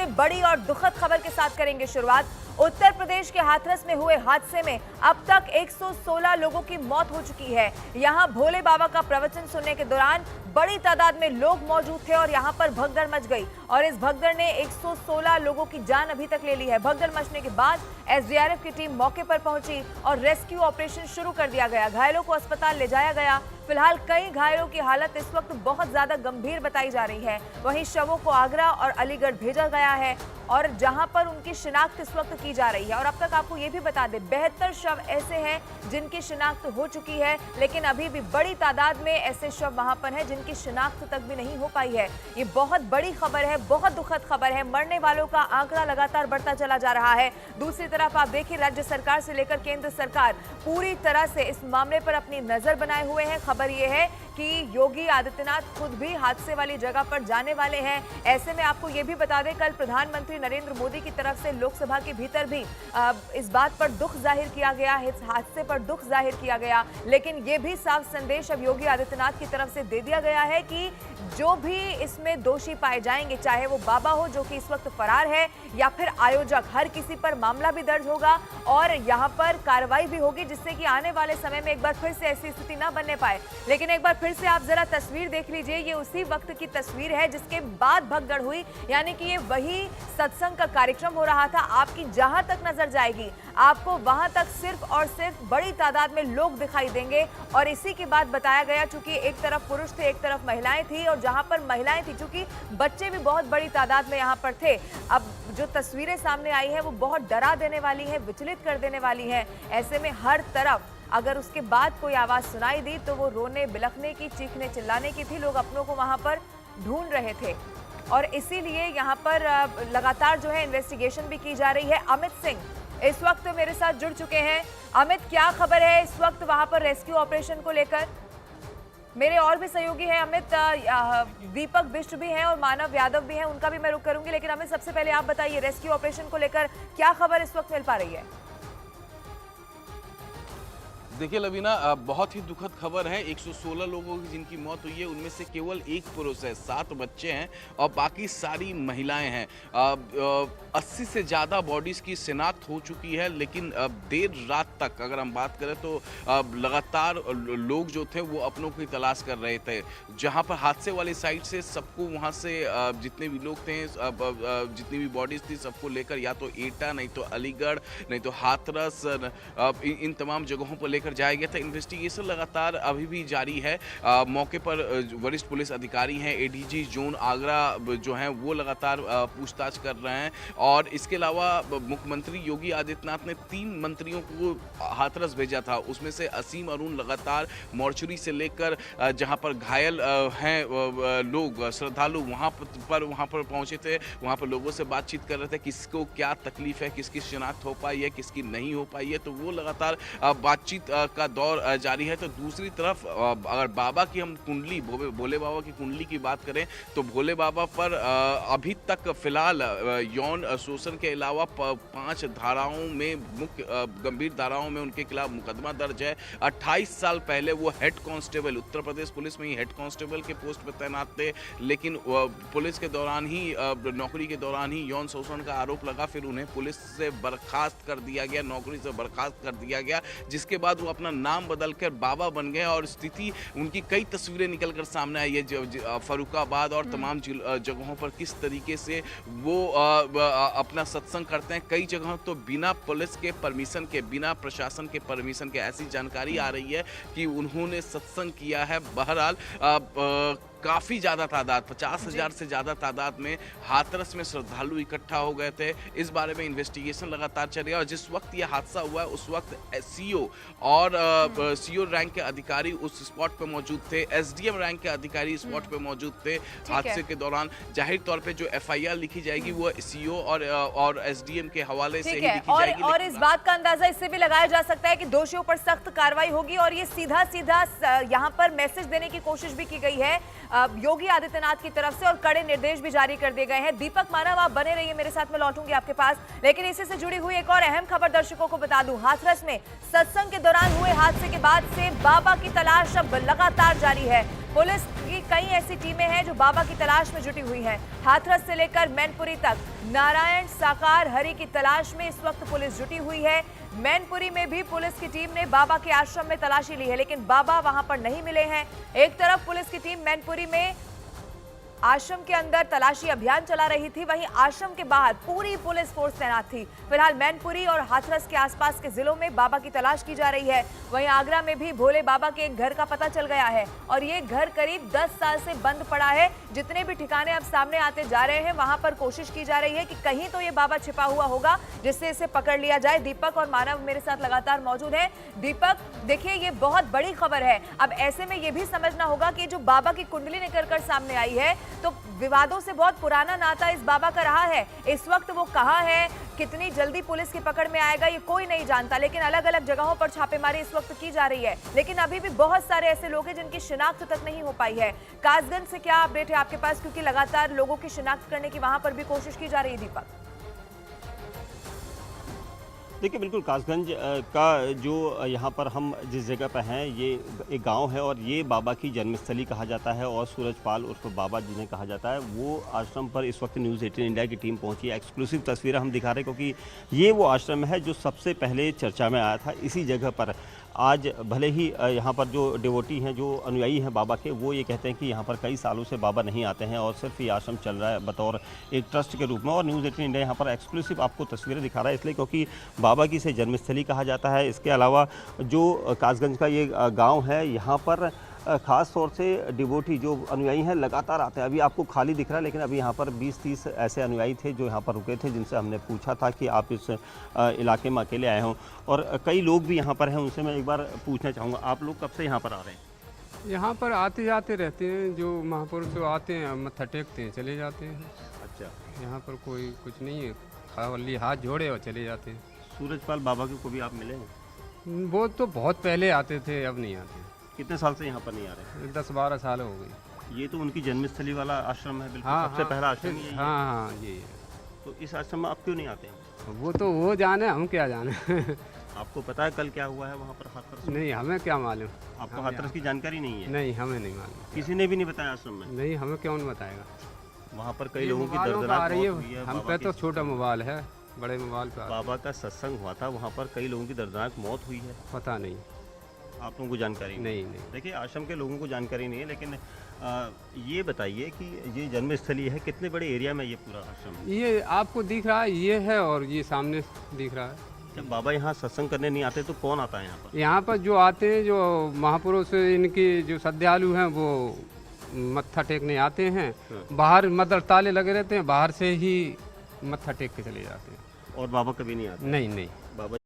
बड़ी और दुखद खबर के साथ करेंगे शुरुआत। उत्तर प्रदेश के हाथरस में हुए हादसे में अब तक 116 लोगों की मौत हो चुकी है। यहां भोले बाबा का प्रवचन सुनने के दौरान बड़ी तादाद में लोग मौजूद थे और यहां पर भगदड़ मच गई और इस भगदड़ ने 116 लोगों की जान अभी तक ले ली है। भगदड़ मचने के बाद एसडीआरएफ की टीम मौके पर पहुंची और रेस्क्यू ऑपरेशन शुरू कर दिया गया। घायलों को अस्पताल ले जाया गया। फिलहाल कई घायलों की हालत इस वक्त बहुत ज्यादा गंभीर बताई जा रही है। वहीं शवों को आगरा और अलीगढ़ भेजा गया है और जहां पर उनकी शिनाख्त इस वक्त की जा रही है। और अब तक आपको ये भी बता दें 72 शव ऐसे हैं जिनकी शिनाख्त हो चुकी है, लेकिन अभी भी बड़ी तादाद में ऐसे शव वहां पर हैं जिनकी शिनाख्त तक भी नहीं हो पाई है। ये बहुत बड़ी खबर है, बहुत दुखद खबर है। मरने वालों का आंकड़ा लगातार बढ़ता चला जा रहा है। दूसरी तरफ आप देखिए राज्य सरकार से लेकर केंद्र सरकार पूरी तरह से इस मामले पर अपनी नजर बनाए हुए हैं। खबर यह है कि योगी आदित्यनाथ खुद भी हादसे वाली जगह पर जाने वाले हैं। ऐसे में आपको यह भी बता दें कल प्रधानमंत्री नरेंद्र मोदी की तरफ से लोकसभा के भीतर भी इस बात पर दुख जाहिर किया गया, इस हादसे पर दुख जाहिर किया गया, लेकिन यह भी साफ संदेश अब योगी आदित्यनाथ की तरफ से दे दिया गया है कि जो भी इसमें दोषी पाए जाएंगे, चाहे वो बाबा हो जो कि इस वक्त फरार है या फिर आयोजक, हर किसी पर मामला भी दर्ज होगा और यहां पर कार्रवाई भी होगी जिससे कि आने वाले समय में एक बार फिर से ऐसी स्थिति ना बनने पाए। लेकिन एक बार फिर से आप जरा तस्वीर देख लीजिए, ये उसी वक्त की तस्वीर है जिसके बाद भगदड़ हुई, यानी कि ये वही सत्संग का कार्यक्रम हो रहा था। आपकी जहां तक नजर जाएगी आपको वहां तक सिर्फ और सिर्फ बड़ी तादाद में लोग दिखाई देंगे। और इसी के बाद बताया गया चूंकि एक तरफ पुरुष थे एक तरफ महिलाएं थी और जहां पर महिलाएं थी चूंकि बच्चे भी बहुत बड़ी तादाद में यहां पर थे। अब जो तस्वीरें सामने आई है वो बहुत डरा देने वाली है, विचलित कर देने वाली है। ऐसे में हर तरफ अगर उसके बाद कोई आवाज सुनाई दी तो वो रोने बिलखने की, चीखने चिल्लाने की थी। लोग अपनों को वहां पर ढूंढ रहे थे और इसीलिए यहां पर लगातार जो है इन्वेस्टिगेशन भी की जा रही है। अमित सिंह इस वक्त मेरे साथ जुड़ चुके हैं। अमित, क्या खबर है इस वक्त वहां पर रेस्क्यू ऑपरेशन को लेकर? मेरे और भी सहयोगी हैं अमित, दीपक बिष्ट भी हैं और मानव यादव भी हैं, उनका भी मैं रुख करूंगी। लेकिन अमित, सबसे पहले आप बताइए रेस्क्यू ऑपरेशन को लेकर क्या खबर इस वक्त मिल पा रही है? देखिए लवीना, बहुत ही दुखद खबर है। 116 लोगों की जिनकी मौत हुई है उनमें से केवल एक पुरुष है, 7 बच्चे हैं और बाकी सारी महिलाएं हैं। 80 से ज़्यादा बॉडीज़ की शिनाख्त हो चुकी है, लेकिन देर रात तक अगर हम बात करें तो लगातार लोग जो थे वो अपनों की तलाश कर रहे थे। जहां पर हादसे वाली साइड से सबको वहां से जितने भी लोग थे, जितनी भी बॉडीज़ थी सबको लेकर या तो एटा, नहीं तो अलीगढ़, नहीं तो हाथरस, इन तमाम जगहों पर लेकर जाया गया था। इन्वेस्टिगेशन लगातार अभी भी जारी है। मौके पर वरिष्ठ पुलिस अधिकारी हैं, एडीजी जोन आगरा जो हैं वो लगातार पूछताछ कर रहे हैं। और इसके अलावा मुख्यमंत्री योगी आदित्यनाथ ने 3 मंत्रियों को हाथरस भेजा था, उसमें से असीम अरुण लगातार मॉर्चरी से लेकर जहां पर घायल हैं लोग, श्रद्धालु वहां पर पहुंचे थे, वहां पर लोगों से बातचीत कर रहे थे किसको क्या तकलीफ है, किसकी शिनाख्त हो पाई है, किसकी नहीं हो पाई है। तो वो लगातार बातचीत का दौर जारी है। तो दूसरी तरफ अगर बाबा की हम कुंडली, भोले बाबा की कुंडली की बात करें तो भोले बाबा पर अभी तक फिलहाल यौन शोषण के अलावा 5 धाराओं में, मुख्य गंभीर धाराओं में उनके खिलाफ मुकदमा दर्ज है। 28 साल पहले वो head constable, Uttar Pradesh police में ही हेड कांस्टेबल के पोस्ट पर तैनात थे, लेकिन पुलिस के दौरान ही, नौकरी के दौरान ही यौन शोषण का आरोप लगा। फिर उन्हें पुलिस से बर्खास्त कर दिया गया, नौकरी से बर्खास्त कर दिया गया, जिसके बाद वो अपना नाम बदलकर बाबा बन गए। और स्थिति उनकी कई तस्वीरें निकलकर सामने आई है फर्रुखाबाद और तमाम जगहों पर किस तरीके से वो अपना सत्संग करते हैं। कई जगहों तो बिना पुलिस के परमिशन के, बिना प्रशासन के परमिशन के ऐसी जानकारी आ रही है कि उन्होंने सत्संग किया है। बहरहाल काफ़ी ज़्यादा तादाद, 50,000 से ज़्यादा तादाद में हाथरस में श्रद्धालु इकट्ठा हो गए थे। इस बारे में इन्वेस्टिगेशन लगातार चल रही है और जिस वक्त ये हादसा हुआ है उस वक्त सीओ और सीओ रैंक के अधिकारी उस स्पॉट पे मौजूद थे, एसडीएम रैंक के अधिकारी स्पॉट पे मौजूद थे। हादसे के दौरान जाहिर तौर पे जो एफआईआर लिखी जाएगी वो सीओ और एसडीएम के हवाले से ही लिखी जाएगी। और इस बात का अंदाजा इससे भी लगाया जा सकता है कि दोषियों पर सख्त कार्रवाई होगी और ये सीधा यहाँ पर मैसेज देने की कोशिश भी की गई है योगी आदित्यनाथ की तरफ से और कड़े निर्देश भी जारी कर दिए गए हैं। दीपक, मानव, आप बने रहिए मेरे साथ, मैं लौटूंगी आपके पास। लेकिन इसी से जुड़ी हुई एक और अहम खबर दर्शकों को बता दूं, हाथरस में सत्संग के दौरान हुए हादसे के बाद से बाबा की तलाश अब लगातार जारी है। पुलिस की कई ऐसी टीमें हैं जो बाबा की तलाश में जुटी हुई हैं। हाथरस से लेकर मैनपुरी तक नारायण, साकार, हरि की तलाश में इस वक्त पुलिस जुटी हुई है। मैनपुरी में भी पुलिस की टीम ने बाबा के आश्रम में तलाशी ली है, लेकिन बाबा वहां पर नहीं मिले हैं। एक तरफ पुलिस की टीम मैनपुरी में आश्रम के अंदर तलाशी अभियान चला रही थी, वहीं आश्रम के बाहर पूरी पुलिस फोर्स तैनात थी। फिलहाल मैनपुरी और हाथरस के आसपास के जिलों में बाबा की तलाश की जा रही है। वहीं आगरा में भी भोले बाबा के एक घर का पता चल गया है और ये घर करीब 10 साल से बंद पड़ा है। जितने भी ठिकाने अब सामने आते जा रहे हैं, वहां पर कोशिश की जा रही है कि कहीं तो ये बाबा छिपा हुआ होगा जिससे इसे पकड़ लिया जाए। दीपक और मानव मेरे साथ लगातार मौजूद है। दीपक, देखिए ये बहुत बड़ी खबर है। अब ऐसे में ये भी समझना होगा कि जो बाबा की कुंडली निकल कर सामने आई है, तो विवादों से बहुत पुराना नाता इस बाबा का रहा है। इस वक्त वो कहाँ है, कितनी जल्दी पुलिस की पकड़ में आएगा, ये कोई नहीं जानता। लेकिन अलग अलग जगहों पर छापेमारी इस वक्त की जा रही है, लेकिन अभी भी बहुत सारे ऐसे लोग हैं जिनकी शिनाख्त तक नहीं हो पाई है। कासगंज से क्या अपडेट है आपके पास, क्योंकि लगातार लोगों की शिनाख्त करने की वहां पर भी कोशिश की जा रही है? दीपक, देखिए, बिल्कुल कासगंज का जो यहाँ पर हम जिस जगह पर हैं, ये एक गांव है और ये बाबा की जन्मस्थली कहा जाता है और सूरजपाल उर्फ बाबा जिन्हें कहा जाता है, वो आश्रम पर इस वक्त न्यूज़ 18 इंडिया की टीम पहुंची है। एक्सक्लूसिव तस्वीरें हम दिखा रहे हैं क्योंकि ये वो आश्रम है जो सबसे पहले चर्चा में आया था। इसी जगह पर आज भले ही यहाँ पर जो डिवोटी हैं, जो अनुयायी हैं बाबा के, वो ये कहते हैं कि यहाँ पर कई सालों से बाबा नहीं आते हैं और सिर्फ ये आश्रम चल रहा है बतौर एक ट्रस्ट के रूप में। और न्यूज़ 18 इंडिया यहाँ पर एक्सक्लूसिव आपको तस्वीरें दिखा रहा है, इसलिए क्योंकि बाबा की इसे जन्मस्थली कहा जाता है। इसके अलावा जो कासगंज का ये गाँव है, यहाँ पर ख़ास तौर से डिवोटी जो अनुयायी हैं लगातार आते हैं। अभी आपको खाली दिख रहा है, लेकिन अभी यहाँ पर 20-30 ऐसे अनुयायी थे जो यहाँ पर रुके थे, जिनसे हमने पूछा था कि आप इस इलाके में अकेले आए हों। और कई लोग भी यहाँ पर हैं, उनसे मैं एक बार पूछना चाहूँगा, आप लोग कब से यहाँ पर आ रहे हैं? यहाँ पर आते जाते रहते हैं, जो महापुरुष जो आते हैं मत्था टेकते हैं, चले जाते हैं। अच्छा, यहाँ पर कोई कुछ नहीं है, खाली हाथ जोड़े और चले जाते हैं। सूरजपाल बाबा को भी आप मिले हैं? वो तो बहुत पहले आते थे, अब नहीं आते। कितने साल से यहाँ पर नहीं आ रहे? 10-12 साल हो गए। ये तो उनकी जन्मस्थली वाला आश्रम है, बिल्कुल हाँ, सबसे हाँ, पहला आश्रम यही है। हाँ, ये तो इस आश्रम में आप क्यों नहीं आते हैं? वो तो वो जाने, हम क्या जाने। आपको पता है कल क्या हुआ है वहाँ पर हाथरस में? नहीं, हमें क्या मालूम। आपको हाथरस की जानकारी नहीं है? नहीं, हमें नहीं मालूम। किसी ने भी नहीं बताया आश्रम में? नहीं, हमें क्यों नहीं बताएगा। वहाँ पर कई लोगों की मोबाइलों पे आ दर्दनाक रही मौत हुई है। है, हम बाबा पे की- तो छोटा मोबाइल है, बड़े मोबाइल पे बाबा का सत्संग हुआ था, वहाँ पर कई लोगों की दर्दनाक मौत हुई है। पता नहीं। आप लोगों को जानकारी नहीं। देखिए, आश्रम के लोगों को जानकारी नहीं है, लेकिन ये बताइए कि ये जन्मस्थली है, कितने बड़े एरिया में ये पूरा आश्रम? ये आपको दिख रहा है, ये है और ये सामने दिख रहा है। जब बाबा यहाँ सत्संग करने नहीं आते तो कौन आता है यहाँ पर? यहाँ पर जो आते हैं, जो महापुरुष इनके जो श्रद्धालु हैं, वो मत्था टेकने आते हैं। बाहर मतलब ताले लगे रहते हैं, बाहर से ही मत्था टेक के चले जाते हैं। और बाबा कभी नहीं आते? नहीं। बाबा